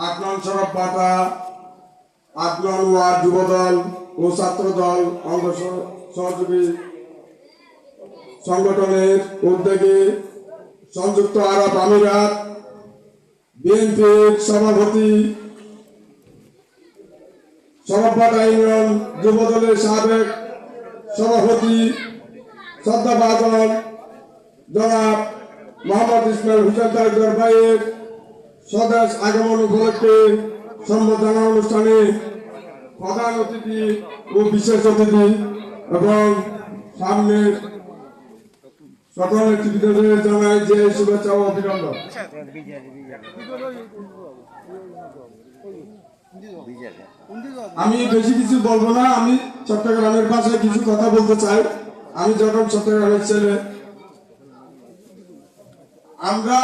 আটনং সড়ক পাতা আটনং ওয়ার্ড যুবদল ও ছাত্রদল অঙ্গ সহযোগী সংগঠনের উদ্যোগে সংযুক্ত আরব আমিরাত বিএনপির সভাপতি সরবপাতা ইউনিয়ন যুবদলের সাবেক সভাপতি শ্রদ্ধাভাজন জনাব মোহাম্মদ ইসমাইল হোসেন তালুকদার ভাইয়ের স্বদেশ আগমন উপলক্ষে সম্বর্ধনা অনুষ্ঠানে প্রধান অতিথি ও বিশেষ অতিথি এবং সামনের সকল নেতৃবৃন্দদের জানাই যে শুভেচ্ছা ও অভিনন্দন। আমি বেশি কিছু বলবো না, আমি চট্টগ্রামের ভাষায় কিছু কথা বলতে চাই। আমি যখন চট্টগ্রামের ছেলে, আমরা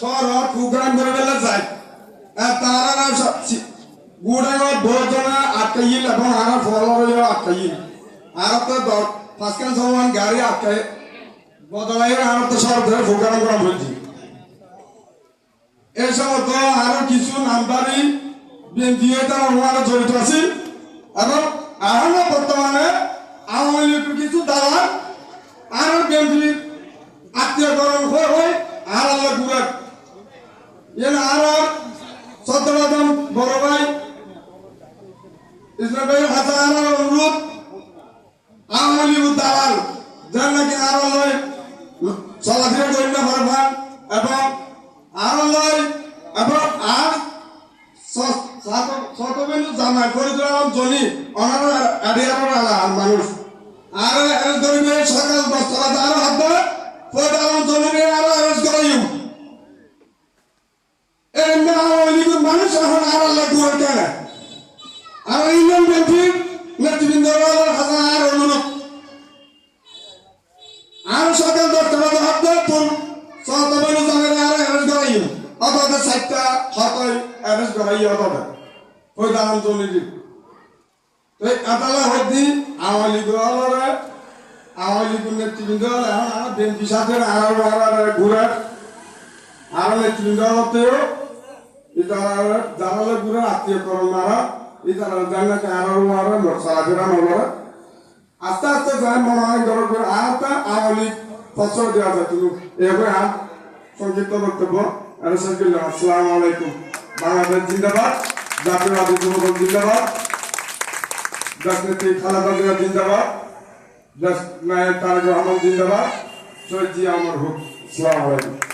শহর প্রোগ্রাম করে বেলা যাই তারা গুড়াঙ্গর ভোজনা আটকাইল এবং আর ফল আটকাইল আর তো পাঁচখান সমান গাড়ি আটকাই বদলাই আর তো শহর ধরে প্রোগ্রাম করা বলছি। এই সমস্ত আরো কিছু নামদারি বিএনপি তারা ওনারা জড়িত আছে এবং এখনো বর্তমানে আওয়ামী লীগের কিছু দ্বারা আরো বিএনপির আত্মীয়করণ হয়ে আর আল্লাহ গুড়ার এর আর শ্রদ্ধাভাজন বড় ভাই ইসলাম ভাইয়ের হাতে আর অনুরোধ আওয়ামী লীগ দালাল যার নাকি আর চলাফেরা করি না পারবেন এবং আর এবং আর শতবিন্দু জামাই ফরিদুল জনি অনার আড়িয়ার মানুষ আর এর দরিবে সকাল 10টা আর হাত ধরে ফরিদুল জনির আর অ্যারেস্ট করাইও এর আওয়ামী লীগের মানুষ এখন আর আল্লাহ গুয়ার কেন আর ইউনিয়ন বিএনপির নেতৃবৃন্দ হাজার অনুরোধ আর সকাল 10টা হাত ধরে শতবিন্দু জামাই আর অ্যারেস্ট করাইও অথবা 60টা হতই অ্যারেস্ট করাইও অথবা ফরিদুল জনির তো আদালত হদি আওয়ামী লীগের নেতৃবৃন্দ এখন আমার বিএনপি সাথে আর ঘুরার আর নেতৃবৃন্দ হতেও জানালে ঘুরে আত্মীয়করণ মারা এই তারা জানলাকে আরো মারা চলাফেরা নবরা আস্তে আস্তে যাই মনে হয় গরম করে আর আওয়ামী লীগ ফসল দেওয়া যায় কিন্তু এভাবে আর সংক্ষিপ্ত বক্তব্য আসসালামু আলাইকুম। বাংলাদেশ জিন্দাবাদ, জাতীয়বাদী যুবদল জিন্দাবাদ, রাজনীতি খালেদা জিয়া জিন্দাবাদ, নায়ক তারেক রহমান জিন্দাবাদ, শহীদ জিয়া অমর হোক। আসসালামু আলাইকুম।